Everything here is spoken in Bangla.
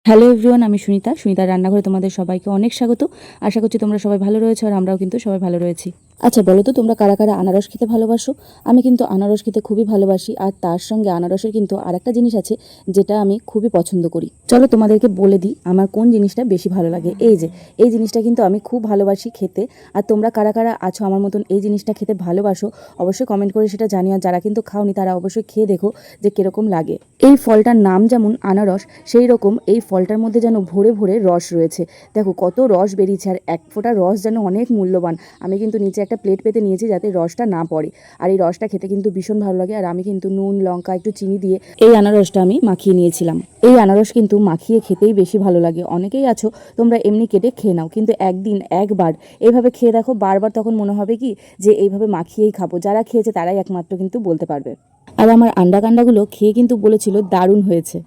হ্যালো এভরিওয়ান, আমি সুনিতার রান্নাঘরে তোমাদের সবাইকে অনেক স্বাগত। আশা করছি তোমরা সবাই ভালো রয়েছো আর আমরাও কিন্তু সবাই ভালো রয়েছি। আচ্ছা বলো তো, তোমরা কারা কারা আনারস খেতে ভালোবাসো? আমি কিন্তু আনারস খেতে খুবই ভালোবাসি, আর তার সঙ্গে আনারসের কিন্তু আরেকটা জিনিস আছে যেটা আমি খুবই পছন্দ করি। চলো তোমাদেরকে বলে দিই আমার কোন জিনিসটা বেশি ভালো লাগে। এই জিনিসটা কিন্তু আমি খুব ভালোবাসি খেতে। আর তোমরা কারা কারা আছো আমার মতন এই জিনিসটা খেতে ভালোবাসো, অবশ্যই কমেন্ট করে সেটা জানিও। আর যারা কিন্তু খাওনি তারা অবশ্যই খেয়ে দেখো যে কিরকম লাগে। এই ফলটার নাম যেমন আনারস, সেই রকম এই ফলটার মধ্যে যেন ভরে ভরে রস রয়েছে। দেখো কত রস বেরিয়েছে, আর এক ফোঁটা রস যেন অনেক মূল্যবান। আমি কিন্তু নিচে একটা প্লেট পেতে নিয়েছি যাতে রসটা না পড়ে। আর এই রসটা খেতে কিন্তু ভীষণ ভালো লাগে। আর আমি কিন্তু নুন লঙ্কা একটু চিনি দিয়ে এই আনারসটা আমি মাখিয়ে নিয়েছিলাম। এই আনারস কিন্তু মাখিয়ে খেতেই বেশি ভালো লাগে। অনেকেই আছো তোমরা এমনি কেটে খেয়ে নাও, কিন্তু একদিন একবার এইভাবে খেয়ে দেখো, বারবার তখন মনে হবে কি যে এইভাবে মাখিয়েই খাবো। যারা খেয়েছে তারাই একমাত্র কিন্তু বলতে পারবে। আর আমার আন্ডা কান্ডাগুলো খেয়ে কিন্তু বলেছিল দারুণ হয়েছে।